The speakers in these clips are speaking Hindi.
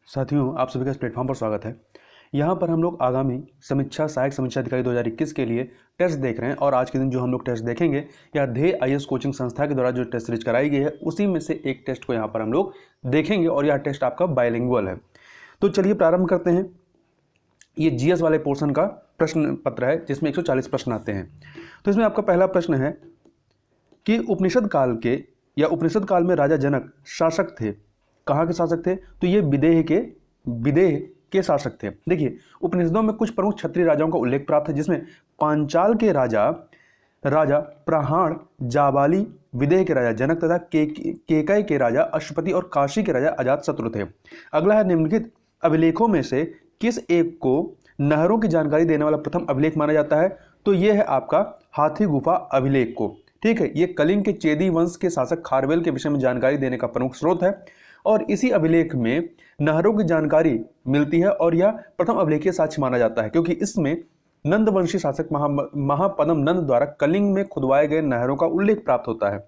साथियों, आप सभी का इस प्लेटफॉर्म पर स्वागत है। यहाँ पर हम लोग आगामी सहायक समीक्षा अधिकारी 2021 के लिए टेस्ट देख रहे हैं और आज के दिन जो हम लोग टेस्ट देखेंगे या ध्येय आईएएस कोचिंग संस्था के द्वारा जो टेस्ट सीरीज कराई गई है उसी में से एक टेस्ट को यहाँ पर हम लोग देखेंगे और यह टेस्ट आपका बायलिंगुअल है। तो चलिए प्रारंभ करते हैं। ये जीएस वाले पोर्शन का प्रश्न पत्र है जिसमें 140 प्रश्न आते हैं। तो इसमें आपका पहला प्रश्न है कि उपनिषद काल में राजा जनक शासक थे। कहाँ के शासक थे? तो ये विदेह के शासक थे। देखिए, उपनिषदों में कुछ प्रमुख क्षत्रिय राजाओं का उल्लेख प्राप्त है जिसमें पांचाल के राजा प्रहाण, जाबाली विदेह के राजा जनक तथा केकय के राजा अश्वपति और काशी के राजा अजातशत्रु थे। अगला है, निम्नलिखित अभिलेखों में से किस एक को नहरों की जानकारी देने वाला प्रथम अभिलेख माना जाता है? तो यह है आपका हाथी गुफा अभिलेख को। ठीक है, ये कलिंग के चेदी वंश के शासक खारवेल के विषय में जानकारी देने का प्रमुख स्रोत है और इसी अभिलेख में नहरों की जानकारी मिलती है और यह प्रथम अभिलेखीय साक्ष्य माना जाता है क्योंकि इसमें नंदवंशी शासक महापद्म नंद द्वारा कलिंग में खुदवाए गए नहरों का उल्लेख प्राप्त होता है।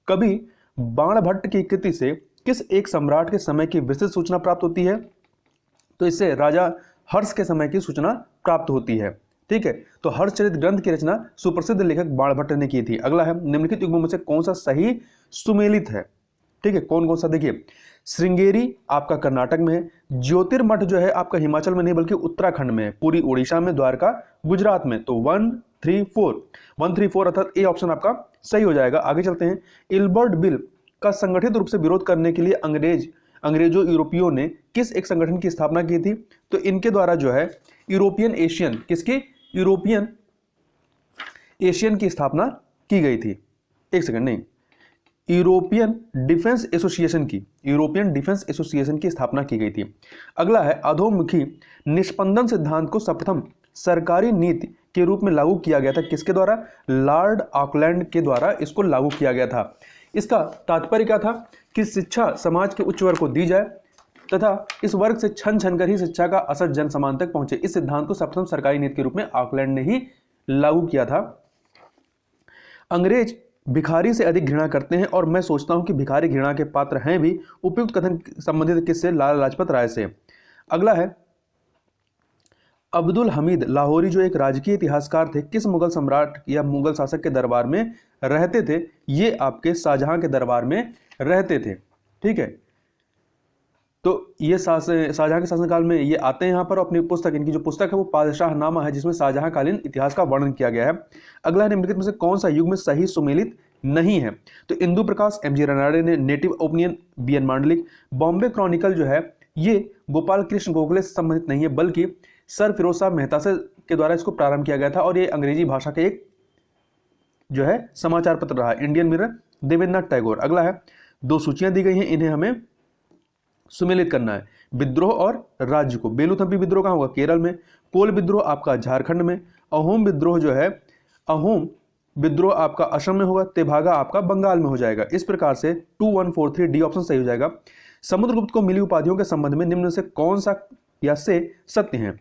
कभी बाणभट्ट की कृति से किस एक सम्राट के समय की विस्तृत सूचना प्राप्त होती है? तो इससे राजा हर्ष के समय की सूचना प्राप्त होती है। ठीक है, तो हर्षचरित ग्रंथ की रचना सुप्रसिद्ध लेखक बाणभट्ट ने की थी। अगला है, निम्नलिखित युग्मों में से कौन सा सही सुमेलित है? ठीक है, कौन कौन सा? देखिए, श्रृंगेरी आपका कर्नाटक में है, ज्योतिर्मठ जो है आपका हिमाचल में नहीं बल्कि उत्तराखंड में है, पूरी उड़ीसा में, द्वारका गुजरात में। तो 134 अर्थात ए ऑप्शन आपका सही हो जाएगा। आगे चलते हैं। इल्बर्ट बिल का संगठित रूप से विरोध करने के लिए अंग्रेजों यूरोपियों ने किस एक संगठन की स्थापना की थी? तो इनके द्वारा जो है यूरोपियन एशियन की स्थापना की गई थी। यूरोपियन डिफेंस एसोसिएशन की स्थापना की गई थी। अगला है, अधोमुखी निष्पंदन सिद्धांत को सर्वप्रथम सरकारी नीति के रूप में लागू किया गया था। किसके द्वारा? लॉर्ड ऑकलैंड के द्वारा इसको लागू किया गया था। इसका तात्पर्य क्या था कि शिक्षा समाज के उच्च वर्ग को दी जाए तथा इस वर्ग से छन छन कर ही शिक्षा का असर जन समान तक पहुंचे। इस सिद्धांत को सर्वप्रथम सरकारी नीति के रूप में ऑकलैंड ने ही लागू किया था। अंग्रेज भिखारी से अधिक घृणा करते हैं और मैं सोचता हूं कि भिखारी घृणा के पात्र हैं भी। उपयुक्त कथन संबंधित किससे? लाला लाजपत राय से। अगला है, अब्दुल हमीद लाहौरी जो एक राजकीय इतिहासकार थे किस मुगल सम्राट या मुगल शासक के दरबार में रहते थे? ये आपके शाहजहां के दरबार में रहते थे। ठीक है, तो ये शाहजहां के शासनकाल में ये आते हैं यहाँ पर। अपनी पुस्तक, इनकी जो पुस्तक है वो पादशाहनामा है जिसमें शाहजहां कालीन इतिहास का वर्णन किया गया है। अगला है, निम्नलिखित में से कौन सा युग में सही सुमेलित नहीं है? तो इंदु प्रकाश, एमजी रनाडे ने native opinion, BN Mandlik. Bombay Chronicle जो है ये गोपाल कृष्ण गोखले से संबंधित नहीं है बल्कि सर फिरोज शाह मेहता से के द्वारा इसको प्रारंभ किया गया था और ये अंग्रेजी भाषा के एक जो है समाचार पत्र रहा। Indian Mirror, Devendranath Tagore. अगला है, दो सूचियां दी गई हैं, इन्हें हमें सुमेलित करना है। विद्रोह और राज्य को। बेलूथम्पी विद्रोह कहाँ होगा? केरल में। कोल विद्रोह आपका झारखंड में। अहोम विद्रोह आपका असम में होगा। तेभागा आपका बंगाल में हो जाएगा। इस प्रकार से 2143 डी ऑप्शन सही हो जाएगा। समुद्रगुप्त को मिली उपाधियों के संबंध में निम्न से कौन सा या से सत्य है?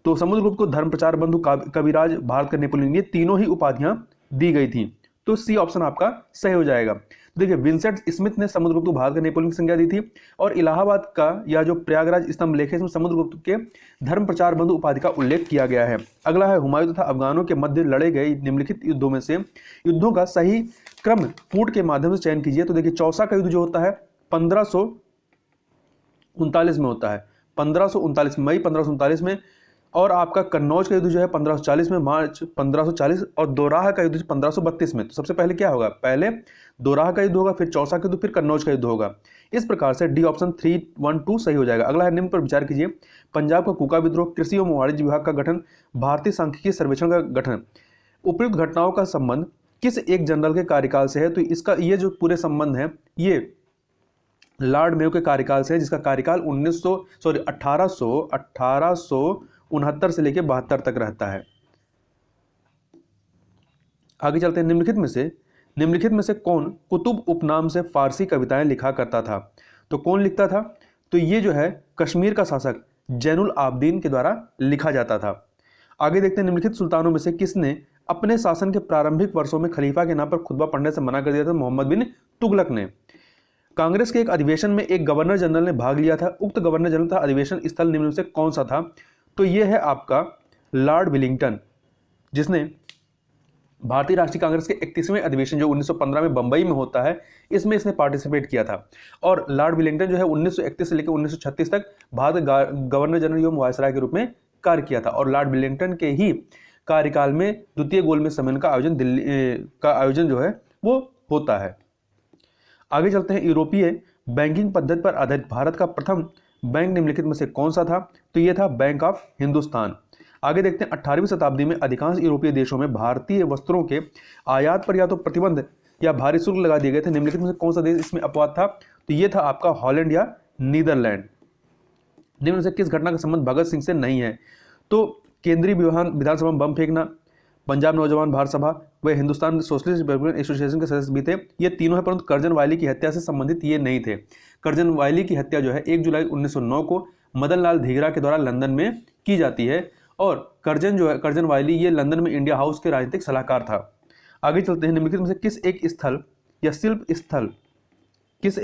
तो समुद्रगुप्त को धर्म प्रचार बंधु, कविराज, भारत का नेपोलियन, ये तीनों ही उपाधियां दी गई थी। तो सी ऑप्शन आपका सही हो जाएगा। देखिए, विंसेंट स्मिथ ने समुद्रगुप्त को भारत का नेपोलियन की संज्ञा दी थी और इलाहाबाद का या जो प्रयागराज स्तंभ लेख है इसमें समुद्रगुप्त के धर्म प्रचार बंधु उपाधि का उल्लेख किया गया है। अगला है, हुमायूं तथा अफगानों के मध्य लड़े गए निम्नलिखित युद्धों में से युद्धों का सही क्रम फूट के माध्यम से चयन कीजिए। तो देखिए, चौसा का युद्ध जो होता है 1539 में होता है, 1539 मई 1539 में। और आपका कन्नौज का युद्ध जो है 1540 में, मार्च 1540। और दोराहा का युद्ध 1532 में। तो सबसे पहले क्या होगा? पहले दोराहा का युद्ध होगा, फिर चौसा का युद्ध, फिर कन्नौज का युद्ध होगा। इस प्रकार से डी ऑप्शन 312 सही हो जाएगा। अगला है, निम्न पर विचार कीजिए। पंजाब का कूका विद्रोह, कृषि और वाणिज्य विभाग का गठन, भारतीय सांख्यिकी सर्वेक्षण का गठन, उपयुक्त घटनाओं का संबंध किस एक जनरल के कार्यकाल से है? तो इसका ये जो पूरे संबंध है ये लॉर्ड मेयो के कार्यकाल से है जिसका कार्यकाल 1869 से लेकर 72 तक रहता है। आगे चलते हैं। निम्नलिखित में से कौन कुतुब उपनाम से फारसी कविताएं लिखा करता था? तो कौन लिखता था? तो ये जो है कश्मीर का शासक जैनुल आबदीन के द्वारा लिखा जाता था। आगे देखते हैं, निम्नलिखित सुल्तानों में से किसने अपने शासन के प्रारंभिक वर्षों में खलीफा के नाम पर खुतबा पढ़ने से मना कर दिया था? मोहम्मद बिन तुगलक ने। कांग्रेस के एक अधिवेशन में एक गवर्नर जनरल ने भाग लिया था, उक्त गवर्नर जनरल था अधिवेशन स्थल निम्न में से कौन सा था? तो यह है आपका लॉर्ड विलिंगटन, जिसने भारतीय राष्ट्रीय कांग्रेस के 31वें अधिवेशन जो 1915 में बंबई में होता है, इसमें इसने पार्टिसिपेट किया था। और लॉर्ड विलिंगटन जो है 1931 से लेकर 1936 तक भारत गवर्नर जनरल एवं वायसराय के रूप में कार्य किया था। और लॉर्ड विलिंगटन के ही कार्यकाल में द्वितीय गोलमेज सम्मेलन का आयोजन दिल्ली का आयोजन जो है वो होता है। आगे चलते हैं। यूरोपीय बैंकिंग पद्धति पर आधारित भारत का प्रथम बैंक निम्नलिखित में से कौन सा था? तो यह था बैंक ऑफ हिंदुस्तान। आगे देखते हैं। 18वीं शताब्दी में अधिकांश यूरोपीय देशों में भारतीय वस्त्रों के आयात पर या तो प्रतिबंध या भारी शुल्क लगा दिए गए थे। निम्नलिखित में से कौन सा देश इसमें अपवाद था? तो यह था आपका हॉलैंड या नीदरलैंड। निम्न में से किस घटना का संबंध भगत सिंह से नहीं है? तो केंद्रीय विधानसभा में बम फेंकना, पंजाब नौजवान भारत सभा, वे हिंदुस्तान सोशलिस्ट रिपब्लिकन एसोसिएशन के सदस्य भी थे, ये तीनों है, परंतु कर्जन वायली की हत्या से संबंधित ये नहीं थे। कर्जन वायली की हत्या जो है 1 जुलाई 1909 को मदन लाल धीगरा के द्वारा लंदन में की जाती है। और कर्जन वायली ये लंदन में इंडिया हाउस के राजनीतिक सलाहकार था। आगे चलते हैं। निम्नलिखित में से किस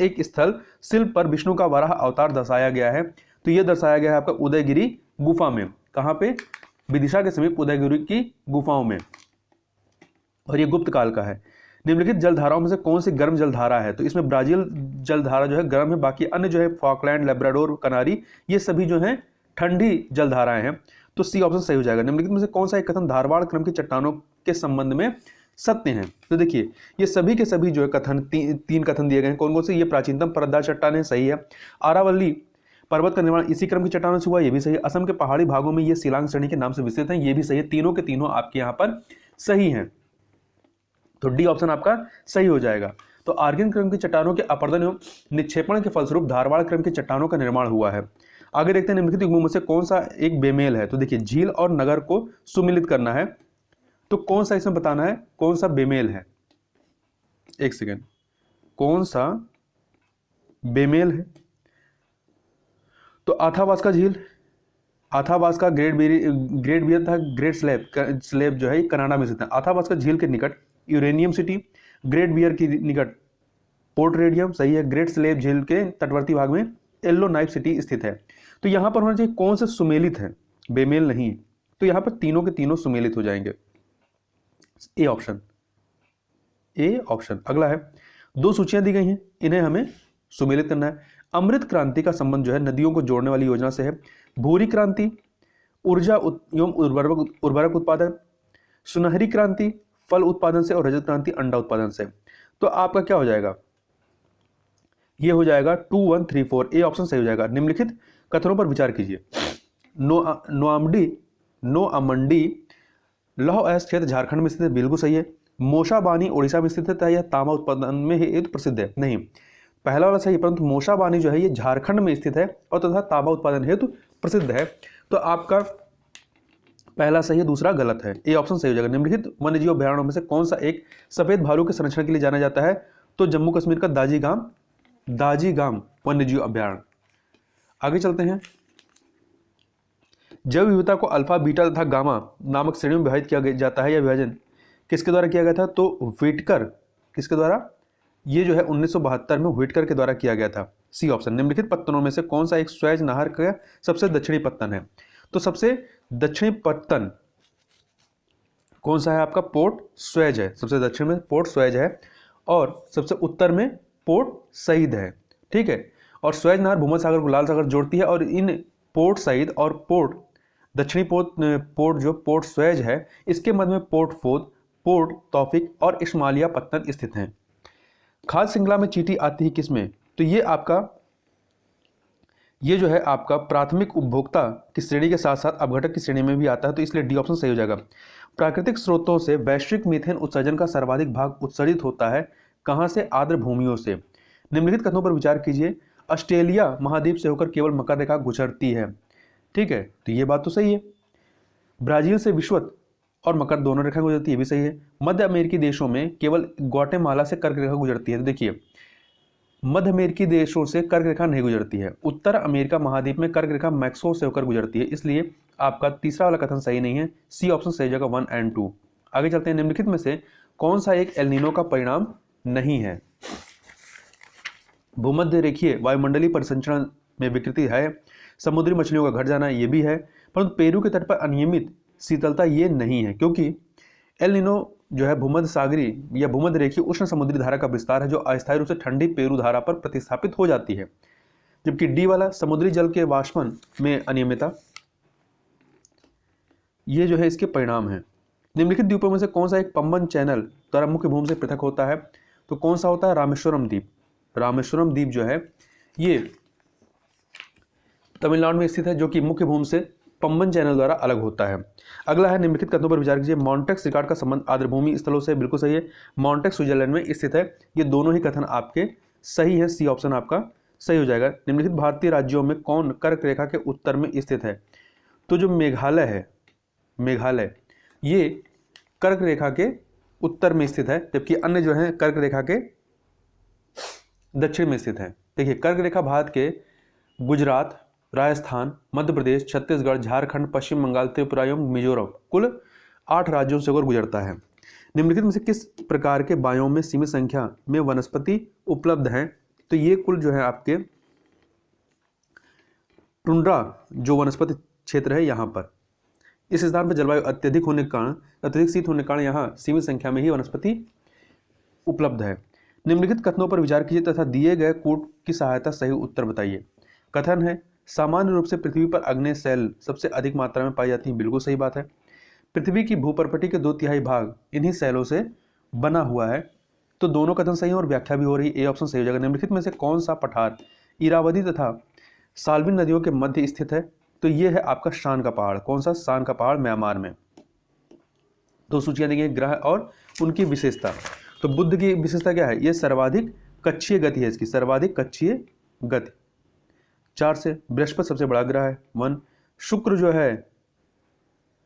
एक स्थल शिल्प पर विष्णु का वराह अवतार दर्शाया गया है? तो यह दर्शाया गया है आपका उदयगिरी गुफा में। कहां पे? विदिशा के समीप उदयगिरी की गुफाओं में, और ये गुप्त काल का है। निम्नलिखित जलधाराओं में से कौन सी गर्म जलधारा है? तो इसमें ब्राजील जलधारा जो है गर्म है, बाकी अन्य जो है फॉकलैंड, लेब्राडोर, कनारी, ये सभी जो है ठंडी जलधाराएं हैं। तो सी ऑप्शन सही हो जाएगा। निम्नलिखित में से कौन सा एक कथन धारवाड़ क्रम की चट्टानों के संबंध में सत्य हैं? तो देखिए ये सभी के सभी जो है कथन तीन कथन दिए गए हैं। कौन कौन से? ये प्राचीनतम परतदार चट्टान है, सही है। आरावली पर्वत का निर्माण इसी क्रम की चट्टानों से हुआ, ये भी सही है। असम के पहाड़ी भागों में ये शिलांग श्रेणी के नाम से विस्तृत हैं, ये भी सही है। तीनों के तीनों आपके यहाँ पर सही हैं, तो डी ऑप्शन आपका सही हो जाएगा। तो आर्यन क्रम की चट्टानों के अपरदन एवं निक्षेपण के फलस्वरूप धारवाड़ क्रम की चट्टानों का निर्माण हुआ है। आगे देखते हैं निम्नलिखित युग्मों में से कौन सा एक बेमेल है? तो देखिए झील और नगर को सुमिलित करना है, तो कौन सा इसमें बताना है कौन सा बेमेल है? एक सेकेंड, कौन सा बेमेल है? तो आथावास्का झील, आथावास्का ग्रेट बियर था, ग्रेट स्लेब जो है कनाडा में स्थित है। आथावास्का झील के निकट यूरेनियम सिटी, ग्रेट बियर की निकट पोर्ट रेडियम, सही है। ग्रेट स्लेब झील के तटवर्ती भाग में येलो नाइफ सिटी स्थित है। तो यहां पर होना चाहिए कौन से सुमेलित है, बेमेल नहीं। तो यहां पर तीनों के तीनों सुमेलित हो जाएंगे, ए ऑप्शन, ए ऑप्शन। अगला है, दो सूचियां दी गई हैं, इन्हें हमें सुमेलित करना है। अमृत क्रांति का संबंध जो है नदियों को जोड़ने वाली योजना से है। भूरी क्रांति ऊर्जा एवं उर्वरक उत्पादन, सुनहरी क्रांति फल उत्पादन से, और रजत क्रांति अंडा उत्पादन से। तो आपका क्या हो जाएगा? ये हो जाएगा 2, 1, 3, 4, ए ऑप्शन सही हो जाएगा। निम्नलिखित कथनों पर विचार कीजिए। नोआमंडी लौह अयस्क क्षेत्र झारखंड में स्थित है, बिल्कुल सही है। मोशाबानी उड़ीसा में स्थित है, यह तांबा उत्पादन में हेतु प्रसिद्ध है, नहीं। पहला वाला सही, परंतु मोशाबानी जो है ये झारखंड में स्थित है और तथा तांबा उत्पादन हेतु प्रसिद्ध है। तो आपका पहला सही है, दूसरा गलत है, ए ऑप्शन सही हो जाएगा। निम्नलिखित वन्यजीव अभ्यारण्यों में से कौन सा एक सफेद भालू के संरक्षण के लिए जाना जाता है? तो जम्मू कश्मीर का दाजीगाम वन्यजीव अभ्यारण्य। आगे चलते हैं। जैव विविधता को अल्फा, बीटा तथा गामा नामक श्रेणियों में विभाजित किया जाता है। यह विभाजन किसके द्वारा किया गया था? तो व्हिटकर, किसके द्वारा? ये जो है 1972 में व्हिटकर के द्वारा किया गया था, सी ऑप्शन। निम्नलिखित पत्तनों में से कौन सा एक स्वेज नहर का सबसे दक्षिणी पत्तन है? तो सबसे दक्षिणी पत्तन कौन सा है आपका? पोर्ट स्वेज है, सबसे दक्षिण में पोर्ट स्वेज है, और सबसे उत्तर में पोर्ट सईद है, ठीक है। और स्वेज नहर भूमध्य सागर को लाल सागर जोड़ती है, और इन पोर्ट सईद और पोर्ट दक्षिणी पोर्ट जो पोर्ट स्वेज है, इसके मध्य में पोर्ट फोद, पोर्ट तौफिक और इस्माइलिया पत्तन स्थित हैं। खाद्य श्रृंखला में चींटी आती है किसमें? तो ये जो है आपका प्राथमिक उपभोक्ता की श्रेणी के साथ साथ अपघटक की श्रेणी में भी आता है, तो इसलिए डी ऑप्शन सही हो जाएगा। प्राकृतिक स्रोतों से वैश्विक मीथेन उत्सर्जन का सर्वाधिक भाग उत्सर्जित होता है कहां से? आर्द्र भूमियों से। निम्नलिखित कथनों पर विचार कीजिए। ऑस्ट्रेलिया महाद्वीप से होकर केवल मकर रेखा गुजरती है, ठीक है, तो ये बात तो सही है। ब्राजील से विषुवत और मकर दोनों रेखा गुजरती है, भी सही है। मध्य अमेरिकी देशों में केवल ग्वाटेमाला से कर्क रेखा गुजरती है, तो देखिए मध्य अमेरिकी देशों से कर्क रेखा नहीं गुजरती है। उत्तर अमेरिका महाद्वीप में कर्क रेखा मैक्सिको से होकर गुजरती है, इसलिए आपका तीसरा वाला कथन सही नहीं है, सी ऑप्शन सही जगह 1 और 2। आगे चलते हैं। निम्नलिखित में से कौन सा एक एल नीनो का परिणाम नहीं है? भूमध्य रेखीय वायुमंडलीय परिसंचरण में विकृति है। समुद्री मछलियों का घट जाना ये भी है। परंतु पेरू के तट पर अनियमित शीतलता ये नहीं है, क्योंकि एल नीनो जो है भूमध्य सागरीय या भूमध्य रेखीय उष्ण समुद्री धारा का विस्तार है, जो अस्थायी रूप से ठंडी पेरू धारा पर प्रतिस्थापित हो जाती है। जबकि डी वाला समुद्री जल के वाष्पन में अनियमितता, ये जो है इसके परिणाम है। निम्नलिखित द्वीपों में से कौन सा एक पंबन चैनल द्वारा मुख्य भूमि से पृथक होता है? तो कौन सा होता है? रामेश्वरम द्वीप। रामेश्वरम द्वीप जो है ये तमिलनाडु में स्थित है, जो कि मुख्य भूमि से पंबन चैनल द्वारा अलग होता है। अगला है निम्नलिखित कथनों पर विचार कीजिए। माउंटेक्स रिकॉर्ड का संबंध आर्द्रभूमि स्थलों से, बिल्कुल सही है। माउंटेक्स स्विट्जरलैंड में स्थित है। ये दोनों ही कथन आपके सही है, सी ऑप्शन आपका सही हो जाएगा। निम्नलिखित भारतीय राज्यों में कौन कर्क रेखा के उत्तर में स्थित है? तो जो मेघालय है, मेघालय ये कर्क रेखा के उत्तर में स्थित है, जबकि अन्य जो है कर्क रेखा के दक्षिण में स्थित है। देखिए, कर्क रेखा भारत के गुजरात, राजस्थान, मध्य प्रदेश, छत्तीसगढ़, झारखंड, पश्चिम बंगाल, त्रिपुरा एवं मिजोरम कुल 8 राज्यों से होकर गुजरता है। निम्नलिखित में से किस प्रकार के बायोम में सीमित संख्या में वनस्पति उपलब्ध हैं? तो ये कुल जो है आपके टुंड्रा जो वनस्पति क्षेत्र है यहाँ पर, इस स्थान पर जलवायु अत्यधिक होने के कारण, अत्यधिक शीत होने के कारण यहाँ सीमित संख्या में ही वनस्पति उपलब्ध है। निम्नलिखित कथनों पर विचार कीजिए तथा दिए गए कोड की सहायता सही उत्तर बताइए। कथन है, सामान्य रूप से पृथ्वी पर अग्नेय शैल सबसे अधिक मात्रा में पाई जाती है। बिल्कुल सही बात है। पृथ्वी की भूपर्पटी के 2/3 भाग इन्हीं शैलों से बना हुआ है। तो दोनों कथन सही है और व्याख्या भी हो रही है, ए ऑप्शन सही हो जाएगा। निम्नलिखित में से कौन सा पठार इरावदी तथा साल्विन नदियों के मध्य स्थित है? तो ये है आपका शान का पहाड़। कौन सा? शान का पहाड़, म्यांमार में। तो सूचियां देखिए, ग्रह और उनकी विशेषता। तो बुध की विशेषता क्या है? ये सर्वाधिक कक्षीय गति है, इसकी सर्वाधिक कक्षीय गति 4 से। बृहस्पति सबसे बड़ा ग्रह है 1। शुक्र जो है,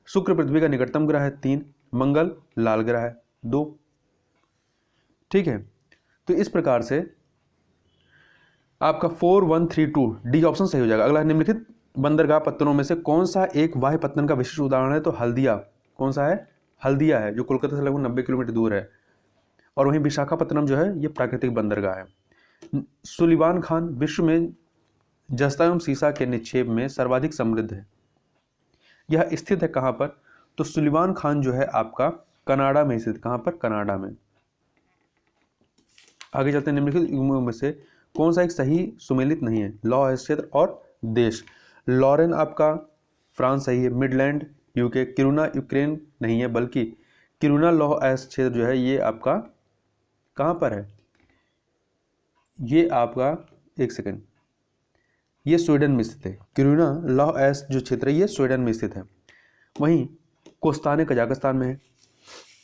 शुक्र पृथ्वी का निकटतम ग्रह है 3। मंगल लाल ग्रह है 2। ठीक है, तो इस प्रकार से आपका 4132 डी ऑप्शन सही हो जाएगा। अगला, निम्नलिखित बंदरगाह पत्तनों में से कौन सा एक वाह्य पत्तन का विशिष्ट उदाहरण है? तो हल्दिया। कौन सा है? हल्दिया है, जो कोलकाता से लगभग 90 किलोमीटर दूर है। और वहीं विशाखापत्तनम जो है ये प्राकृतिक बंदरगाह है। सुलिवान खान विश्व में जस्ता एवं सीसा के निक्षेप में सर्वाधिक समृद्ध है। यह स्थित है कहाँ पर? तो सुलिवान खान जो है आपका कनाडा में स्थित। कहाँ पर? कनाडा में। आगे चलते हैं। निम्नलिखित युग्मों में से कौन सा एक सही सुमेलित नहीं है? लौह अयस्क क्षेत्र और देश। लॉरेन आपका फ्रांस सही है। Midland UK. किरुना यूक्रेन नहीं है, बल्कि किरुना लौह अयस्क क्षेत्र जो है ये आपका कहाँ पर है? ये आपका, एक सेकेंड, ये स्वीडन में स्थित है। किरुना लौह अयस्क जो क्षेत्र है ये स्वीडन में स्थित है। वहीं कोस्ताने कजाकिस्तान में है।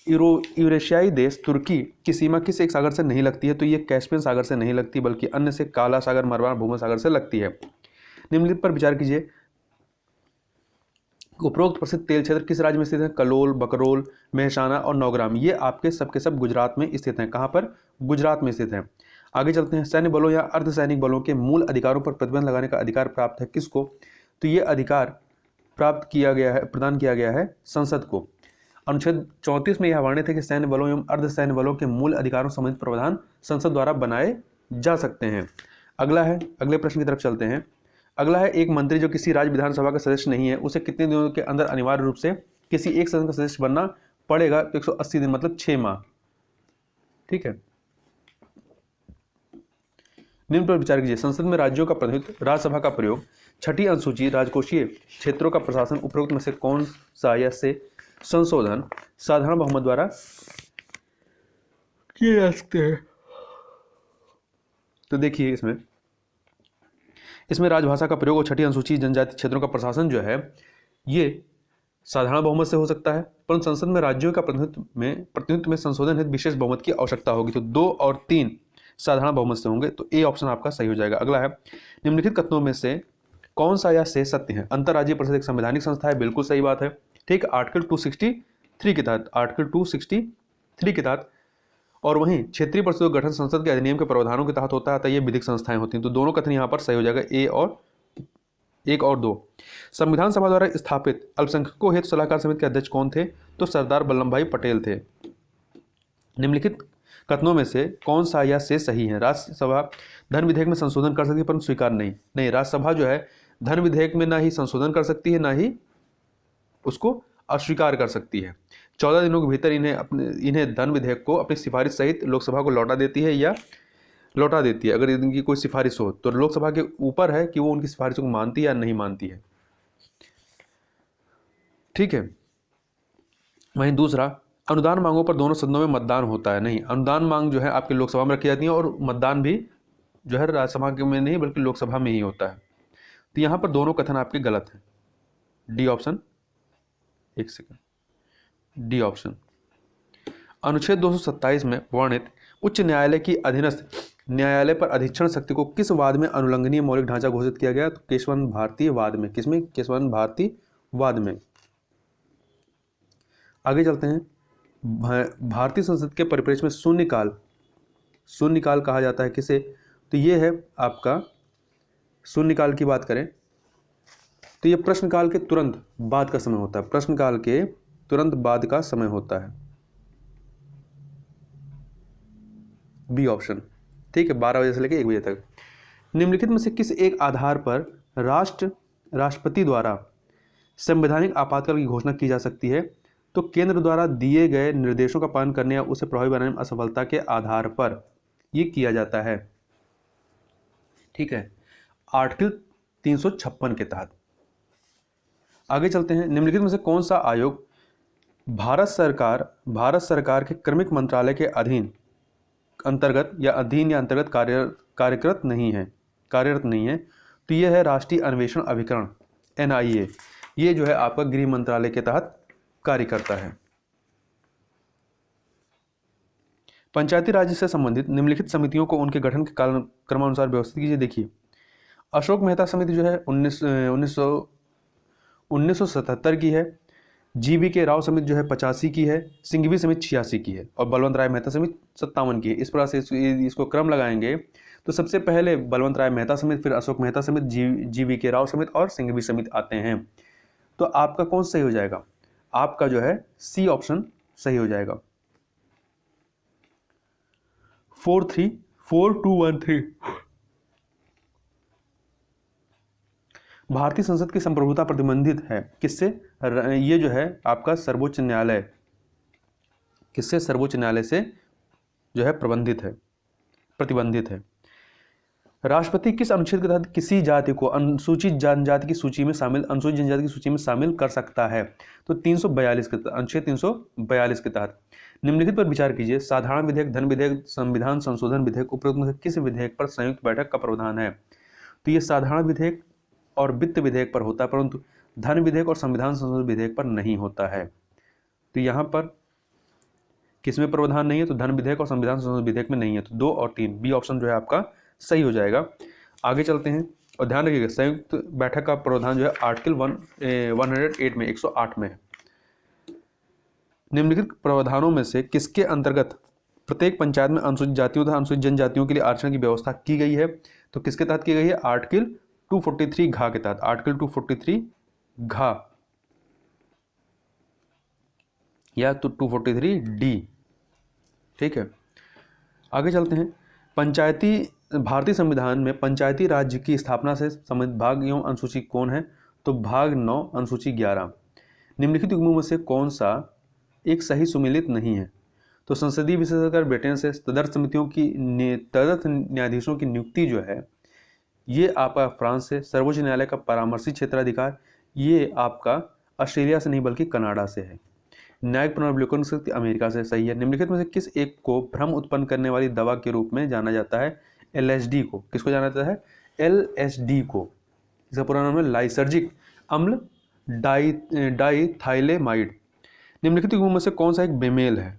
यूरेशियाई देश तुर्की की सीमा किस एक सागर से नहीं लगती है? तो ये कैस्पियन सागर से नहीं लगती, बल्कि अन्य से काला सागर, मरवान, भूमध्य सागर से लगती है। निम्नलिखित पर विचार कीजिए। उपरोक्त प्रसिद्ध तेल क्षेत्र किस राज्य में स्थित है? कलोल, बकरोल, मेहसाना और नौग्राम। ये आपके सबके सब गुजरात में स्थित हैं। कहाँ पर? गुजरात में स्थित हैं। आगे चलते हैं। सैन्य बलों या अर्धसैनिक बलों के मूल अधिकारों पर प्रतिबंध लगाने का अधिकार प्राप्त है किसको? तो ये अधिकार प्राप्त किया गया है, प्रदान किया गया है संसद को। अनुच्छेद 34 में यह वर्णित है कि सैन्य बलों एवं अर्धसैन्य बलों के मूल अधिकारों संबंधित प्रावधान संसद द्वारा बनाए जा सकते हैं। अगला है, अगले प्रश्न की तरफ चलते हैं। अगला है, एक मंत्री जो किसी राज्य विधानसभा का सदस्य नहीं है उसे कितने दिनों के अंदर अनिवार्य रूप से किसी एक सदन का सदस्य बनना पड़ेगा? तो 180 दिन, मतलब 6 माह। ठीक है, निम्न पर विचार कीजिए। संसद में राज्यों का प्रतिनिधित्व, राज्यसभा का प्रयोग, छठी अनुसूची, राजकोषीय क्षेत्रों का प्रशासन, उपरोक्त में से कौन सा या से संशोधन साधारण बहुमत द्वारा किए जा सकते हैं? तो देखिए, इसमें राजभाषा का प्रयोग और छठी अनुसूची जनजाति क्षेत्रों का प्रशासन जो है ये साधारण बहुमत से हो सकता है, परंतु संसद में राज्यों का प्रतिनिधित्व में संशोधन हेतु विशेष बहुमत की आवश्यकता होगी। तो 2 और 3 साधारण बहुमत से होंगे। तो ए ऑप्शन आपका सही हो जाएगा। अगला है, निम्नलिखित कथनों में से कौन सा या से सत्य है? अंतर्राज्यीय परिषद एक संवैधानिक संस्था है। बिल्कुल सही बात है। ठीक, आर्टिकल 263 के तहत, आर्टिकल 263 के तहत। और वहीं क्षेत्रीय परिषदों का गठन संसद के अधिनियम के प्रावधानों के तहत होता है, तो ये विधिक संस्थाएं होती हैं। तो दोनों कथन यहाँ पर सही हो जाएगा, ए और 1 और 2। संविधान सभा द्वारा स्थापित अल्पसंख्यकों हेतु सलाहकार समिति के अध्यक्ष कौन थे? तो सरदार वल्लभ भाई पटेल थे। निम्नलिखित कथनों में से कौन सा या से सही है? राज्यसभा धन विधेयक में संशोधन कर सकती है परंतु स्वीकार नहीं। नहीं, राज्यसभा जो है धन विधेयक में ना ही संशोधन कर सकती है ना ही उसको अस्वीकार कर सकती है। 14 दिनों के भीतर इन्हें धन विधेयक को अपनी सिफारिश सहित लोकसभा को लौटा देती है या लौटा देती है। अगर इनकी कोई सिफारिश हो तो लोकसभा के ऊपर है कि वो उनकी सिफारिशों को मानती है या नहीं मानती है। ठीक है। वहीं दूसरा, अनुदान मांगों पर दोनों सदनों में मतदान होता है। नहीं, अनुदान मांग जो है आपके लोकसभा में रखी जाती है और मतदान भी जो है राज्यसभा के में नहीं बल्कि लोकसभा में ही होता है। तो यहाँ पर दोनों कथन आपके गलत हैं। डी ऑप्शन, एक सेकंड, डी ऑप्शन। अनुच्छेद 227 में वर्णित उच्च न्यायालय की अधीनस्थ न्यायालय पर अधिक्षण शक्ति को किस वाद में अनुलंघनीय मौलिक ढांचा घोषित किया गया? तो केशवन भारती वाद में। किसमें? केशवन भारती वाद में। आगे चलते हैं। भारतीय संसद के परिप्रेक्ष्य में शून्यकाल कहा जाता है किसे? तो ये है आपका शून्यकाल की बात करें तो ये प्रश्नकाल के तुरंत बाद का समय होता है। प्रश्नकाल के तुरंत बाद का समय होता है। B option. ठीक है, 12 बजे से लेकर 1 बजे तक। निम्नलिखित में से किस एक आधार पर राष्ट्रपति द्वारा संवैधानिक आपातकाल की घोषणा की जा सकती है? तो केंद्र द्वारा दिए गए निर्देशों का पालन करने या उसे प्रभावी बनाने में असफलता के आधार पर यह किया जाता है। ठीक है, आर्टिकल 356 के तहत। आगे चलते हैं। निम्नलिखित में से कौन सा आयोग भारत सरकार के कार्मिक मंत्रालय के अंतर्गत कार्यरत नहीं है? तो यह है राष्ट्रीय अन्वेषण अभिकरण, NIA। ये जो है आपका गृह मंत्रालय के तहत कार्य करता है। पंचायती राज से संबंधित निम्नलिखित समितियों को उनके गठन के क्रमानुसार व्यवस्थित कीजिए। देखिए, अशोक मेहता समिति जो है 1977 की है। GVK राव समिति जो है 85 की है। सिंघवी समिति 86 की है और बलवंत राय मेहता समिति 57 की है। इस प्रकार से इसको क्रम लगाएंगे तो सबसे पहले बलवंत राय मेहता समिति, फिर अशोक मेहता समिति, GVK राव समिति और सिंघवी समिति आते हैं। तो आपका कौन सही हो जाएगा? आपका जो है सी ऑप्शन सही हो जाएगा। 4213। भारतीय संसद की संप्रभुता प्रतिबंधित है किससे? ये जो है आपका सर्वोच्च न्यायालय, किससे? सर्वोच्च न्यायालय से जो है प्रतिबंधित है। राष्ट्रपति किस अनुच्छेद के तहत किसी जाति को अनुसूचित जनजाति की सूची में शामिल कर सकता है? तो 342 के तहत, अनुच्छेद 342 के तहत। निम्नलिखित पर विचार कीजिए। साधारण विधेयक, धन विधेयक, संविधान संशोधन विधेयक, उपरोक्त में से किस विधेयक पर संयुक्त बैठक का प्रावधान है? तो ये साधारण विधेयक और वित्त विधेयक पर होता है परंतु धन विधेयक और संविधान संशोधन विधेयक पर नहीं होता है। तो यहाँ पर किसमें प्रावधान नहीं है? तो धन विधेयक और संविधान संशोधन विधेयक में नहीं है। तो 2 और 3, बी ऑप्शन जो है आपका सही हो जाएगा। आगे चलते हैं और ध्यान रखिएगा संयुक्त बैठक का प्रावधान जो है आर्टिकल 108 में 108 में है। निम्नलिखित प्रावधानों में से किसके अंतर्गत प्रत्येक पंचायत में अनुसूचित जातियों तथा अनुसूचित जनजातियों के लिए आरक्षण की व्यवस्था की गई है? तो किसके तहत की गई है? आर्टिकल 243 घ के तहत। आर्टिकल 243 घ या तो 243 डी। ठीक है, आगे चलते हैं। भारतीय संविधान में पंचायती राज्य की स्थापना से संबंधित भाग एवं अनुसूची कौन है? तो भाग 9 अनुसूची 11। निम्नलिखित युग्मों में से कौन सा एक सही सुमेलित नहीं है? तो संसदीय विशेषाधिकार ब्रिटेन से तदर्थ समितियों की तदर्थ न्यायाधीशों की नियुक्ति जो है ये आपका फ्रांस से। सर्वोच्च न्यायालय का परामर्शी क्षेत्राधिकार ये आपका ऑस्ट्रेलिया से नहीं बल्कि कनाडा से है। न्यायिक पुनर्विलोकन शक्ति अमेरिका से। सही है। निम्नलिखित में से किस एक को भ्रम उत्पन्न करने वाली दवा के रूप में जाना जाता है? LSD को। किसको जाना जाता है? LSD को। इसका पूरा नाम है लाइसर्जिक अम्ल डाइथाइलेमाइड। निम्नलिखित युग्मों में से कौन सा एक बेमेल है?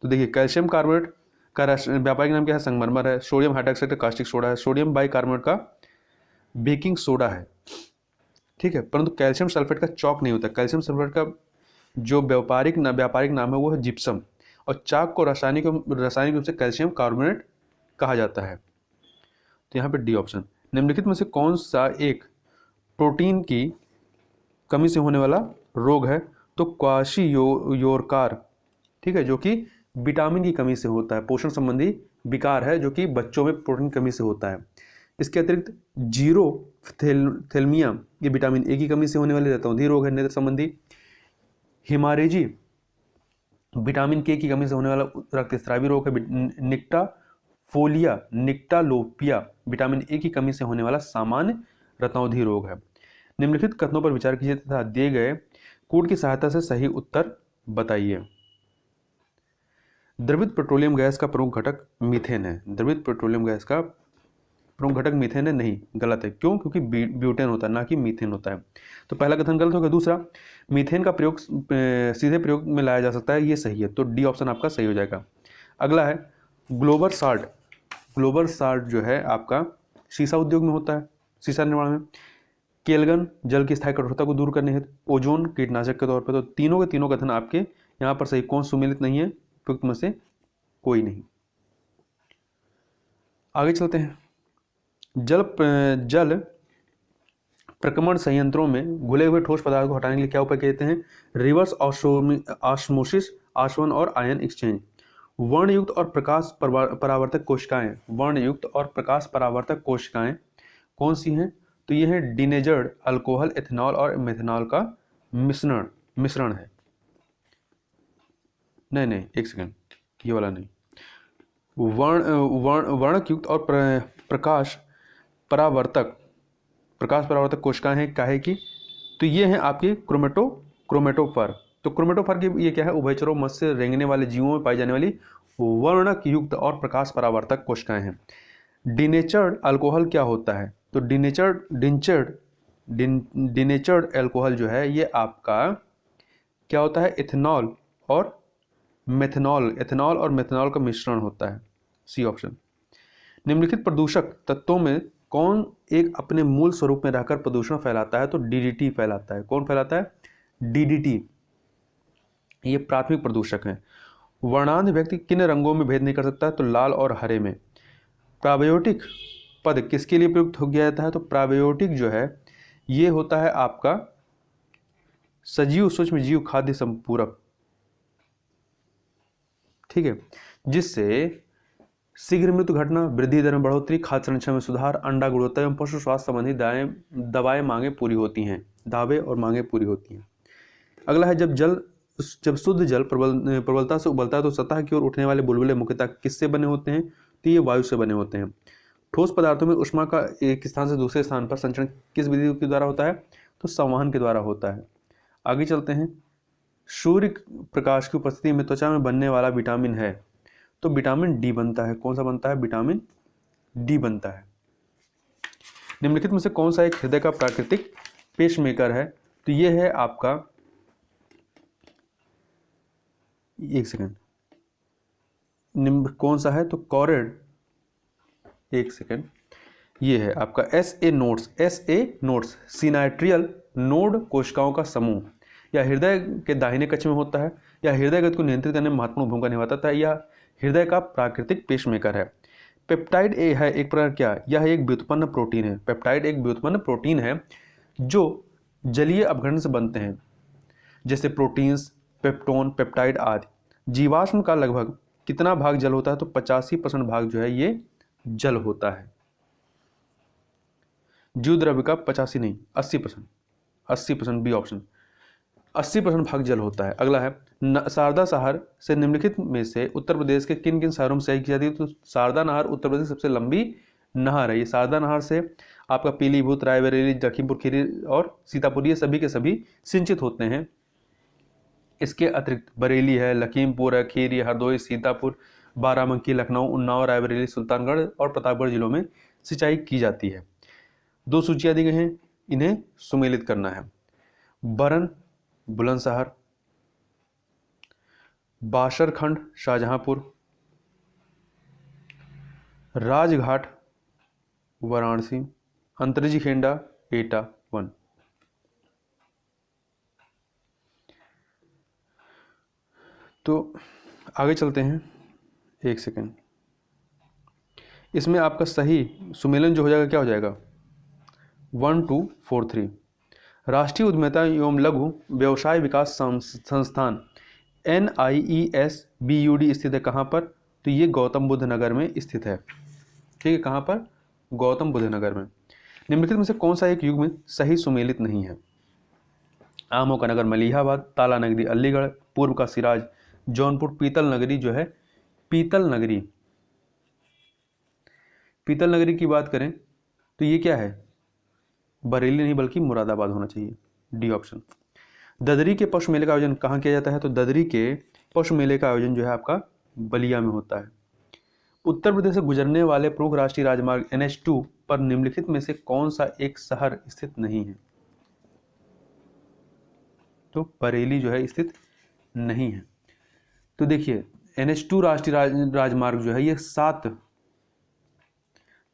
तो देखिए, कैल्शियम कार्बोनेट का व्यापारिक नाम क्या है? संगमरमर है। सोडियम हाइड्रोक्साइड का कास्टिक सोडा है। सोडियम बाइकार्बोनेट का बेकिंग सोडा है। ठीक है, परंतु कैल्शियम सल्फेट का चॉक नहीं होता। कैल्शियम सल्फेट का जो व्यापारिक नाम है वो है जिप्सम और चाक को रासायनिक रूप से कैल्शियम कार्बोनेट कहा जाता है। तो यहाँ पे डी ऑप्शन। निम्नलिखित में से कौन सा एक प्रोटीन की कमी से होने वाला रोग है? तो क्वाशियोरकार। ठीक है, जो कि विटामिन की कमी से होता है। पोषण संबंधी विकार है जो कि बच्चों में प्रोटीन की कमी से होता है। इसके अतिरिक्त जीरोथेल्मिया ये विटामिन ए की कमी से होने वाले रतौंधी रोग है नेत्र संबंधी। हिमारेजी विटामिन के की कमी से होने वाला रक्तस्रावी रोग है। निक्टालोपिया विटामिन ए की कमी से होने वाला सामान्य रतौंधी रोग है। निम्नलिखित कथनों पर विचार कीजिए तथा दिए गए कोड की सहायता से सही उत्तर बताइए। द्रवित पेट्रोलियम गैस का प्रमुख घटक मीथेन है। द्रवित पेट्रोलियम गैस का प्रमुख घटक मीथेन है? नहीं, गलत है। क्यों? क्योंकि ब्यूटेन होता है, ना कि मीथेन होता है। तो पहला कथन गलत हो गया। दूसरा, मीथेन का प्रयोग सीधे प्रयोग में लाया जा सकता है, ये सही है। तो डी ऑप्शन आपका सही हो जाएगा। अगला है ग्लोबल साल्ट। ग्लोबल साल्ट जो है आपका शीशा उद्योग में होता है, शीशा निर्माण में। केलगन जल की स्थायी कठोरता को दूर करने हेतु। ओजोन कीटनाशक के तौर पर। तो तीनों के तीनों कथन आपके यहाँ पर सही। कौन सुमेलित नहीं है? उपयुक्त में से कोई नहीं। आगे चलते हैं। जल प्रक्रमण संयंत्रों में घुले हुए ठोस पदार्थ को हटाने के लिए क्या उपाय कहते हैं? रिवर्स ऑस्मोसिस, आसवन और आयन एक्सचेंज। वर्णयुक्त और प्रकाश परावर्तक कोशिकाएं। वर्णयुक्त और प्रकाश परावर्तक कोशिकाएं कौन सी हैं? तो ये है डिनेजर्ड अल्कोहल, एथेनॉल और मेथनॉल का मिश्रण है। नहीं, एक सेकंड, ये वाला नहीं। वर्णयुक्त और प्रकाश परावर्तक कोशिकाएं हैं काहे की? तो ये हैं आपके क्रोमेटोफर। तो क्रोमेटोफर की ये क्या है? उभयचरों मत्स्य रेंगने वाले जीवों में पाई जाने वाली वर्णक युक्त और प्रकाश परावर्तक कोशिकाएं हैं। डिनेचर्ड अल्कोहल क्या होता है? तो डिनेचर्ड अल्कोहल जो है ये आपका क्या होता है? एथेनॉल और मेथनॉल का मिश्रण होता है। C option. निम्नलिखित प्रदूषक तत्वों में कौन एक अपने मूल स्वरूप में रहकर प्रदूषण फैलाता है? तो डीडीटी फैलाता है। कौन फैलाता है? डीडीटी। ये प्राथमिक प्रदूषक है। वर्णांध व्यक्ति किन रंगों में भेद नहीं कर सकता? तो लाल और हरे में। प्रोबायोटिक पद किसके लिए प्रयुक्त हो गया है? तो प्रोबायोटिक जो है ये होता है आपका सजीव सूक्ष्म जीव खाद्य संपूरक, ठीक है, जिससे शीघ्र मृत्यु घटना, वृद्धि दर में बढ़ोतरी, खाद्य संरक्षण में सुधार, अंडा गुणवत्ता एवं पशु स्वास्थ्य संबंधी दावें मांगे पूरी होती हैं। अगला है जब शुद्ध जल प्रबलता से उबलता है तो सतह की ओर उठने वाले बुलबुले मुख्यतः किससे बने होते हैं? तो ये वायु से बने होते हैं। ठोस पदार्थों में ऊष्मा का एक स्थान से दूसरे स्थान पर संचरण किस विधि के द्वारा होता है? तो संवहन के द्वारा होता है। आगे चलते हैं। सूर्य प्रकाश की उपस्थिति में त्वचा में बनने वाला विटामिन है? तो विटामिन डी बनता है। कौन सा बनता है? विटामिन डी बनता है। निम्नलिखित में से कौन सा एक हृदय का प्राकृतिक पेसमेकर है? तो यह है आपका, एक सेकंड, कौन सा है? तो कॉरेड, एक सेकंड, ये है आपका SA नोड्स सिनाइट्रियल नोड कोशिकाओं का समूह या हृदय के दाहिने कक्ष में होता है या हृदय गति को नियंत्रित करने में महत्वपूर्ण भूमिका निभाता है या हृदय का प्राकृतिक पेसमेकर है। पेप्टाइड ए है एक प्रकार क्या? यह एक व्युत्पन्न प्रोटीन है। पेप्टाइड एक व्युत्पन्न प्रोटीन है जो जलीय अपघटन से बनते हैं, जैसे प्रोटीन्स, पेप्टोन, पेप्टाइड आदि। जीवाश्म का लगभग कितना भाग जल होता है? तो 85% भाग जो है ये जल होता है। जीव द्रव्य का 85 नहीं 80%, बी ऑप्शन, 80% भाग जल होता है। अगला है शारदा शहर से निम्नलिखित में से उत्तर प्रदेश के किन किन शहरों में सिंचाई की जाती है? तो शारदा नहर उत्तर प्रदेश की सबसे लंबी नहर है। ये शारदा नहर से आपका पीलीभूत, रायबरेली, लखीमपुर खीरी और सीतापुर ये सभी के सभी सिंचित होते हैं। इसके अतिरिक्त बरेली है, लखीमपुर है, खीरी, हरदोई, सीतापुर, बाराबंकी, लखनऊ, उन्नाव, रायबरेली, सुल्तानगढ़ और प्रतापगढ़ जिलों में सिंचाई की जाती है। 2 सूचियां दी गई हैं, इन्हें सुमेलित करना है। बरन बुलंदशहर, बाशरखंड शाहजहांपुर, राजघाट वाराणसी, अंतर्जी खेंडा एटा 1। तो आगे चलते हैं, एक सेकेंड। इसमें आपका सही सुमेलन जो हो जाएगा क्या हो जाएगा? 1 2 4 3। राष्ट्रीय उद्यमिता एवं लघु व्यवसाय विकास संस्थान NIESBUD स्थित है कहाँ पर? तो ये गौतम बुद्ध नगर में स्थित है। ठीक है, कहाँ पर? गौतम बुद्ध नगर में। निम्नलिखित में से कौन सा एक युग्म सही सुमेलित नहीं है? आमों का नगर मलिहाबाद, ताला नगरी अलीगढ़, पूर्व का सिराज जौनपुर, पीतल नगरी जो है, पीतल नगरी, पीतल नगरी की बात करें तो ये क्या है? बरेली नहीं बल्कि मुरादाबाद होना चाहिए, डी ऑप्शन। ददरी के पशु मेले का आयोजन कहाँ किया जाता है? तो ददरी के पशु मेले का आयोजन जो है आपका बलिया में होता है। उत्तर प्रदेश से गुजरने वाले प्रमुख राष्ट्रीय राजमार्ग NH2 पर निम्नलिखित में से कौन सा एक शहर स्थित नहीं है? तो बरेली जो है स्थित नहीं है। तो देखिए NH2 राष्ट्रीय राजमार्ग जो है ये 7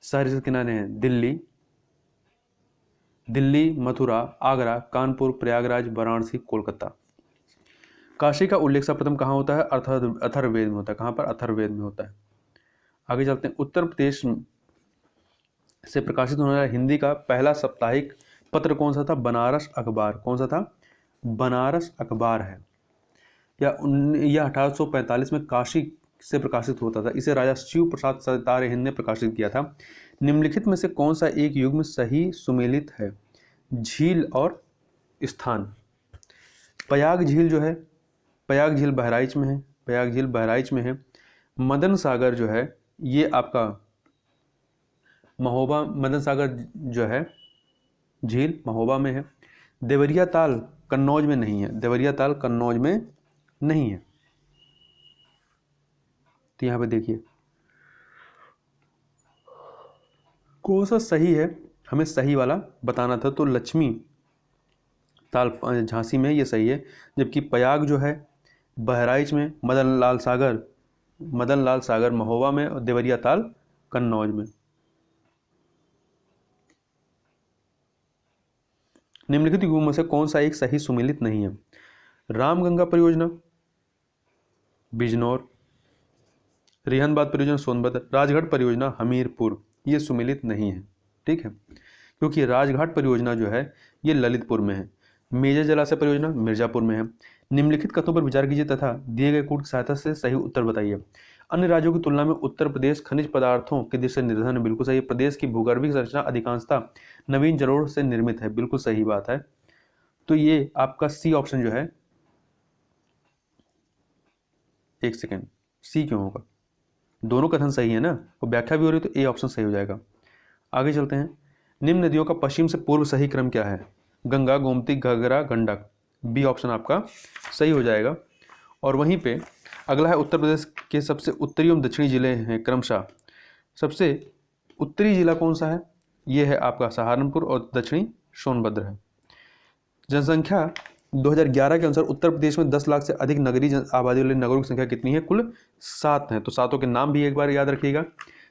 शहर इसके किनारे हैं। दिल्ली, मथुरा, आगरा, कानपुर, प्रयागराज, वाराणसी, कोलकाता। काशी का उल्लेख सर्वप्रथम कहाँ होता है? अथर्ववेद में होता है। कहाँ पर? अथर्ववेद में होता है। आगे चलते हैं। उत्तर प्रदेश से प्रकाशित होने वाला हिंदी का पहला साप्ताहिक पत्र कौन सा था? बनारस अखबार। कौन सा था? बनारस अखबार है। यह 1845 में काशी से प्रकाशित होता था। इसे राजा शिव प्रसाद सतारे हिंद ने प्रकाशित किया था। निम्नलिखित में से कौन सा एक युग्म सही सुमेलित है? झील और स्थान। प्रयाग झील जो है, प्रयाग झील बहराइच में है, प्रयाग झील बहराइच में है। मदन सागर जो है ये आपका महोबा, मदन सागर जो है झील महोबा में है। देवरिया ताल कन्नौज में नहीं है, देवरिया ताल कन्नौज में नहीं है। तो यहाँ पे देखिए कौन सा सही है, हमें सही वाला बताना था। तो लक्ष्मी ताल झांसी में ये सही है, जबकि प्रयाग जो है बहराइच में, मदन लाल सागर महोबा में और देवरिया ताल कन्नौज में। निम्नलिखित युग्मों में से कौन सा एक सही सुमेलित नहीं है? रामगंगा परियोजना बिजनौर, रिहनबाद परियोजना सोनभद्र, राजघाट परियोजना हमीरपुर। ये सुमेलित नहीं है। ठीक है, क्योंकि राजघाट परियोजना जो है ये ललितपुर में है। मेजर जलाशय परियोजना मिर्जापुर में है। निम्नलिखित कथनों पर विचार कीजिए तथा दिए गए कूट की सहायता से सही उत्तर बताइए। अन्य राज्यों की तुलना में उत्तर प्रदेश खनिज पदार्थों के दृष्टि से निर्धन है। बिल्कुल सही। प्रदेश की भूगर्भिक संरचना अधिकांशतः नवीन जलोढ़ से निर्मित है। बिल्कुल सही बात है। तो ये आपका सी ऑप्शन जो है, एक सेकेंड, सी क्यों होगा? दोनों कथन सही है ना, और व्याख्या भी हो रही है, तो ए ऑप्शन सही हो जाएगा। आगे चलते हैं। निम्न नदियों का पश्चिम से पूर्व सही क्रम क्या है? गंगा, गोमती, घाघरा, गंडक। बी ऑप्शन आपका सही हो जाएगा। और वहीं पे अगला है उत्तर प्रदेश के सबसे उत्तरी एवं दक्षिणी जिले हैं क्रमशः। सबसे उत्तरी जिला कौन सा है? ये है आपका सहारनपुर और दक्षिणी सोनभद्र है। जनसंख्या 2011 के अनुसार उत्तर प्रदेश में 10 लाख से अधिक नगरीय आबादी वाले नगरों की संख्या कितनी है? कुल 7 है। तो सातों के नाम भी एक बार याद रखिएगा।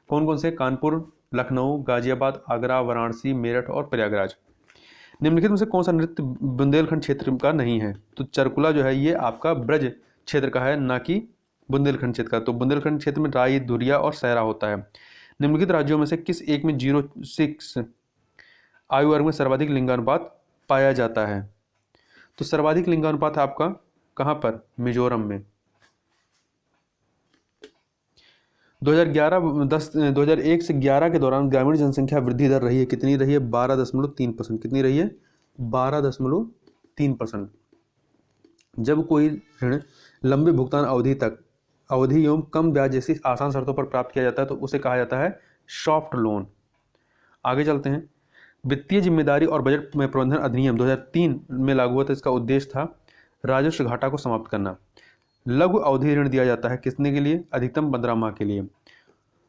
कौन कौन से? कानपुर, लखनऊ, गाजियाबाद, आगरा, वाराणसी, मेरठ और प्रयागराज। निम्नलिखित में से कौन सा नृत्य बुंदेलखंड क्षेत्र का नहीं है? तो चरकुला जो है ये आपका ब्रज क्षेत्र का है, ना कि बुंदेलखंड क्षेत्र का। तो बुंदेलखंड क्षेत्र में राई, धुरिया और सहरा होता है। निम्नलिखित राज्यों में से किस एक में 06 आयु वर्ग में सर्वाधिक लिंगानुपात पाया जाता है? तो सर्वाधिक लिंगानुपात है आपका कहां पर? मिजोरम में। 2001 से 11 के दौरान ग्रामीण जनसंख्या वृद्धि दर रही है, कितनी रही है? 12.3%। कितनी रही है? 12.3%। जब कोई ऋण लंबे भुगतान अवधि एवं कम ब्याज जैसी आसान शर्तों पर प्राप्त किया जाता है तो उसे कहा जाता है सॉफ्ट लोन। आगे चलते हैं। वित्तीय जिम्मेदारी और बजट में प्रबंधन अधिनियम 2003 में लागू हुआ था। इसका उद्देश्य था राजस्व घाटा को समाप्त करना। लघु अवधि ऋण दिया जाता है कितने के लिए? अधिकतम 15 माह के लिए।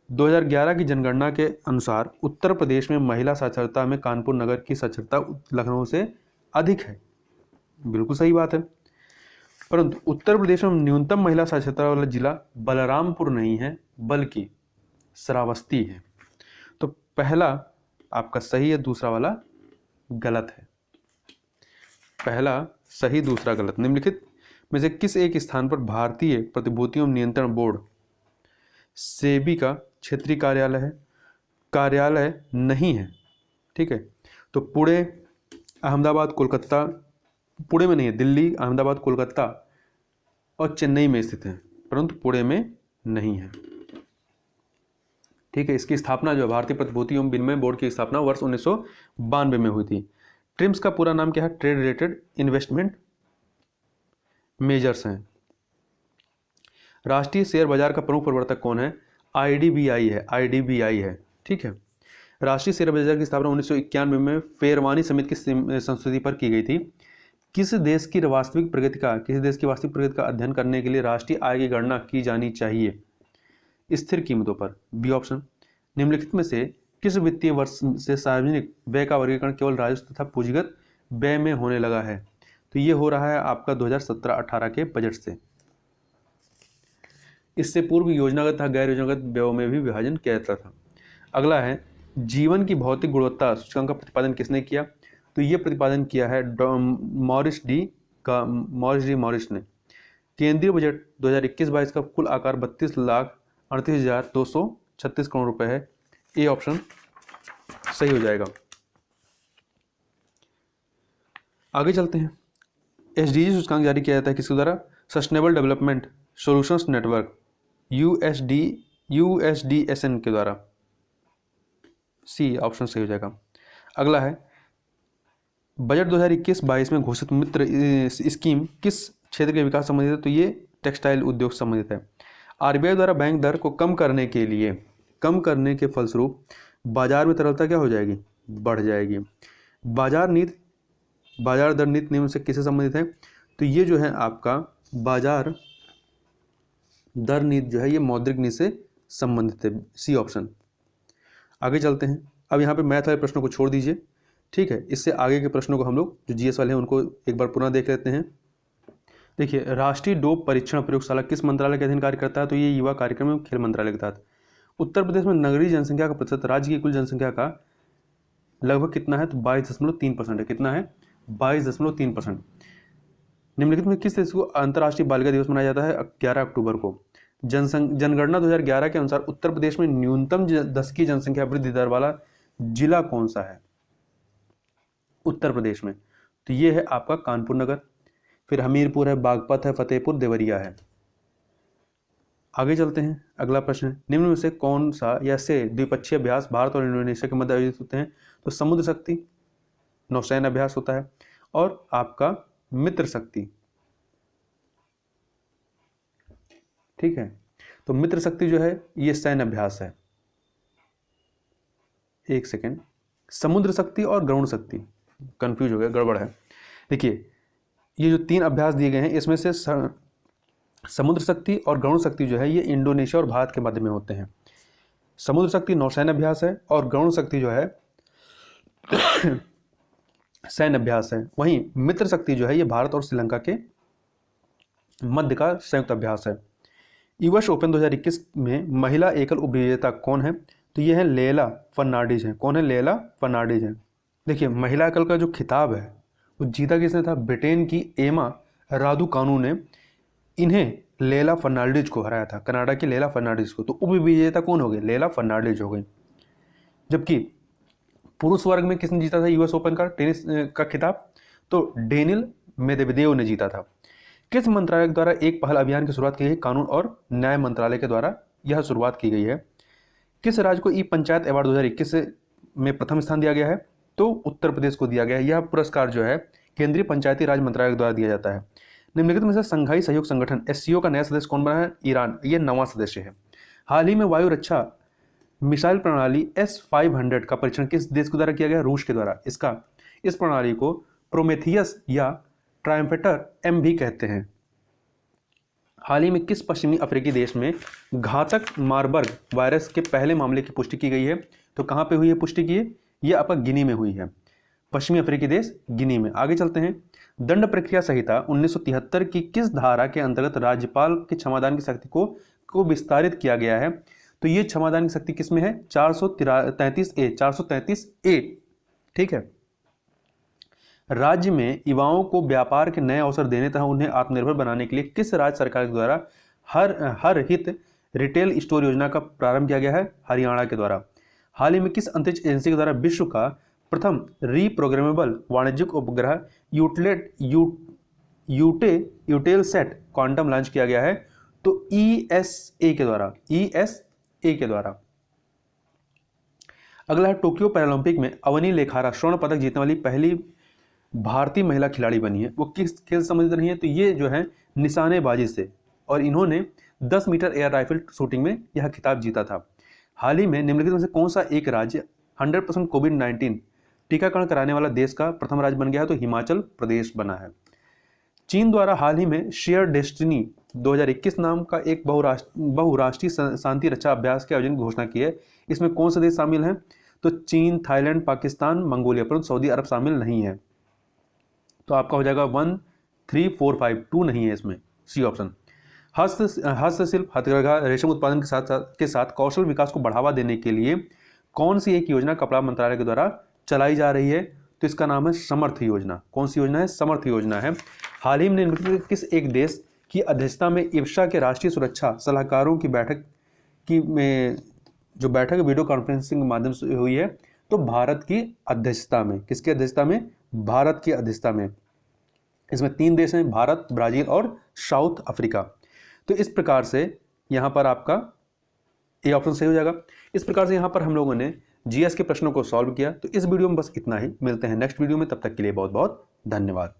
2011 की जनगणना के अनुसार उत्तर प्रदेश में महिला साक्षरता में कानपुर नगर की साक्षरता लखनऊ से अधिक है। बिल्कुल सही बात है। परंतु उत्तर प्रदेश में न्यूनतम महिला साक्षरता वाला जिला बलरामपुर नहीं है बल्कि श्रावस्ती है। तो पहला आपका सही है, दूसरा वाला गलत है। पहला सही, दूसरा गलत। निम्नलिखित में से किस एक स्थान पर भारतीय प्रतिभूतियों नियंत्रण बोर्ड सेबी का क्षेत्रीय कार्यालय नहीं है? ठीक है, तो पुणे, अहमदाबाद, कोलकाता, पुणे में नहीं है, दिल्ली, अहमदाबाद, कोलकाता और चेन्नई में स्थित है, परंतु पुणे में नहीं है। ठीक है, इसकी स्थापना जो भारतीय प्रतिभूति एवं विनिमय बोर्ड की स्थापना वर्ष 1992 में हुई थी। ट्रिम्स का पूरा नाम क्या है? ट्रेड रिलेटेड इन्वेस्टमेंट मेजर्स हैं। राष्ट्रीय शेयर बाजार का प्रमुख प्रवर्तक कौन है? आईडीबीआई है, आईडीबीआई है। ठीक है, राष्ट्रीय शेयर बाजार की स्थापना 1991 में फेरवानी समिति की संस्तुति पर की गई थी। किस देश की वास्तविक प्रगति का अध्ययन करने के लिए राष्ट्रीय आय की गणना की जानी चाहिए? स्थिर कीमतों पर। B option. निम्नलिखित में से किस वित्तीय वर्ष से सार्वजनिक व्यय का वर्गीकरण केवल राजस्व तथा पूंजीगत व्यय में होने लगा है? तो ये हो रहा है आपका 2017-18 के बजट से। इससे पूर्व योजनागत तथा गैर योजनागत व्ययों में भी विभाजन किया जाता था। अगला है जीवन की भौतिक गुणवत्ता सूचकांक का प्रतिपादन किसने किया? तो ये प्रतिपादन किया है मॉरिस ने। केंद्रीय बजट 2021-22 का कुल आकार 32,38,236 करोड़ रुपए है। ए ऑप्शन सही हो जाएगा। आगे चलते हैं। एसडीजी सूचकांक जारी किया जाता है किसके द्वारा? सस्टेनेबल डेवलपमेंट सॉल्यूशंस नेटवर्क, यूएसडीएसएन के द्वारा। सी ऑप्शन सही हो जाएगा। अगला है बजट 2021-22 में घोषित मित्र स्कीम किस क्षेत्र के विकास संबंधित है? तो ये टेक्सटाइल उद्योग संबंधित है। आरबीआई द्वारा बैंक दर को कम करने के फलस्वरूप बाजार में तरलता क्या हो जाएगी? बढ़ जाएगी। बाजार दर नीति नियम से किससे संबंधित है? तो ये जो है आपका बाजार दर नीति जो है ये मौद्रिक नीति से संबंधित है। C option. आगे चलते हैं। अब यहाँ पे मैथ वाले प्रश्नों को छोड़ दीजिए। ठीक है, इससे आगे के प्रश्नों को हम लोग जो जीएस वाले हैं उनको एक बार पुनः देख लेते हैं। देखिए, राष्ट्रीय डोप परीक्षण प्रयोगशाला किस मंत्रालय के अधीन कार्य करता है? तो ये युवा कार्यक्रम एवं खेल मंत्रालय के तहत। उत्तर प्रदेश में नगरीय जनसंख्या का प्रतिशत राज्य की कुल जनसंख्या का लगभग कितना है? तो 22.3% है। कितना है? 22.3%। निम्नलिखित में किस देश को अंतर्राष्ट्रीय बालिका दिवस मनाया जाता है? 11 अक्टूबर को। जनगणना 2011 के अनुसार उत्तर प्रदेश में न्यूनतम दशकीय जनसंख्या वृद्धि दर वाला जिला कौन सा है उत्तर प्रदेश में? तो ये है आपका कानपुर नगर, फिर हमीरपुर है, बागपत है, फतेहपुर, देवरिया है। आगे चलते हैं। अगला प्रश्न है निम्न में से कौन सा या से द्विपक्षीय अभ्यास भारत और इंडोनेशिया के मध्य आयोजित होते हैं? तो समुद्र शक्ति नौसैन्य अभ्यास होता है और आपका मित्र शक्ति। ठीक है, तो मित्र शक्ति जो है ये सैन्य अभ्यास है। एक सेकेंड, समुद्र शक्ति और गरुण शक्ति कंफ्यूज हो गया, गड़बड़ है। देखिए, ये जो 3 अभ्यास दिए गए हैं इसमें से समुद्र शक्ति और गरुण शक्ति जो है ये इंडोनेशिया और भारत के मध्य में होते हैं। समुद्र शक्ति नौसैन्य अभ्यास है और गरुण शक्ति जो है सैन्य अभ्यास है। वहीं मित्र शक्ति जो है ये भारत और श्रीलंका के मध्य का संयुक्त अभ्यास है। यूएस ओपन 2021 में महिला एकल उपविजेता कौन है? तो ये है लेला फर्नांडीज है। कौन है? लेला फर्नांडीज है। देखिए, महिला एकल का जो खिताब है वो जीता किसने था? ब्रिटेन की एमा रादुकानु ने इन्हें लेला फर्नांडीज को हराया था, कनाडा की लेला फर्नांडीज को। तो उपविजेता कौन हो गए? लेला फर्नांडीज हो गई। जबकि पुरुष वर्ग में किसने जीता था यूएस ओपन का टेनिस का खिताब? तो डेनिल मेदवेदेव ने जीता था। किस मंत्रालय द्वारा एक पहल अभियान की शुरुआत की गई? कानून और न्याय मंत्रालय के द्वारा यह शुरुआत की गई है। किस राज्य को ई पंचायत अवार्ड 2021 में प्रथम स्थान दिया गया है? तो उत्तर प्रदेश को दिया गया है। यह पुरस्कार जो है केंद्रीय पंचायती राज मंत्रालय द्वारा दिया जाता है। निम्नलिखित में से संघाई सहयोग संगठन एससीओ का नया सदस्य कौन बना है? ईरान, ये 9वां सदस्य है। हाल ही में वायु रक्षा मिसाइल प्रणाली S-500 का परीक्षण किस देश के द्वारा किया गया? रूस के द्वारा। इस प्रणाली को प्रोमेथियस या ट्रायम्फेटर M भी कहते हैं। हाल ही में किस पश्चिमी अफ्रीकी देश में घातक मारबर्ग वायरस के पहले मामले की पुष्टि की गई है? तो कहां पे हुई है पुष्टि की? ये आपका गिनी में हुई है, पश्चिमी अफ्रीकी देश गिनी में। आगे चलते हैं। दंड प्रक्रिया संहिता 1973 की किस धारा के अंतर्गत राज्यपाल के क्षमादान की शक्ति को विस्तारित किया गया है? तो ये क्षमादान की शक्ति किस में है? 433A। ठीक है। राज्य में युवाओं को व्यापार के नए अवसर देने तथा उन्हें आत्मनिर्भर बनाने के लिए किस राज्य सरकार के द्वारा हर हित रिटेल स्टोर योजना का प्रारंभ किया गया है? हरियाणा के द्वारा। हाल ही में किस अंतरिक्ष एजेंसी के द्वारा विश्व का प्रथम रीप्रोग्रामेबल वाणिज्यिक उपग्रह यूटेलसैट क्वांटम लॉन्च किया गया है? तो ESA के द्वारा। अगला है, टोक्यो पैरालंपिक में अवनी लेखारा स्वर्ण पदक जीतने वाली पहली भारतीय महिला खिलाड़ी बनी है। वो किस खेल से संबंधित रही है? तो ये जो है निशानेबाजी से, और इन्होंने 10 मीटर एयर राइफल शूटिंग में यह खिताब जीता था। हाल ही में निम्नलिखित में से कौन सा एक राज्य 100% कोविड-19 टीकाकरण कराने वाला देश का प्रथम राज्य बन गया है? तो हिमाचल प्रदेश बना है। चीन द्वारा हाल ही में शेयर डेस्टिनी 2021 नाम का एक बहुराष्ट्रीय शांति रक्षा अभ्यास के आयोजन की घोषणा की है। इसमें कौन से देश शामिल हैं? तो चीन, थाईलैंड, पाकिस्तान, मंगोलिया, परंतु सऊदी अरब शामिल नहीं है। तो आपका हो जाएगा 1, 3, 4, 5, 2 नहीं है इसमें, सी ऑप्शन। हस्तशिल्प, हथकरघा, रेशम उत्पादन के साथ कौशल विकास को बढ़ावा देने के लिए कौन सी एक योजना कपड़ा मंत्रालय के द्वारा चलाई जा रही है? तो इसका नाम है समर्थ योजना। कौन सी योजना है? समर्थ योजना है। हाल ही में किस एक देश की अध्यक्षता में इब्सा के राष्ट्रीय सुरक्षा सलाहकारों की बैठक में जो बैठक वीडियो कॉन्फ्रेंसिंग के माध्यम से हुई है? तो भारत की अध्यक्षता में। किसकी अध्यक्षता में? भारत की अध्यक्षता में। इसमें 3 देश हैं, भारत, ब्राजील और साउथ अफ्रीका। तो इस प्रकार से यहाँ पर आपका ए ऑप्शन सही हो जाएगा। इस प्रकार से यहाँ पर हम लोगों ने जीएस के प्रश्नों को सॉल्व किया। तो इस वीडियो में बस इतना ही, मिलते हैं नेक्स्ट वीडियो में, तब तक के लिए बहुत बहुत धन्यवाद।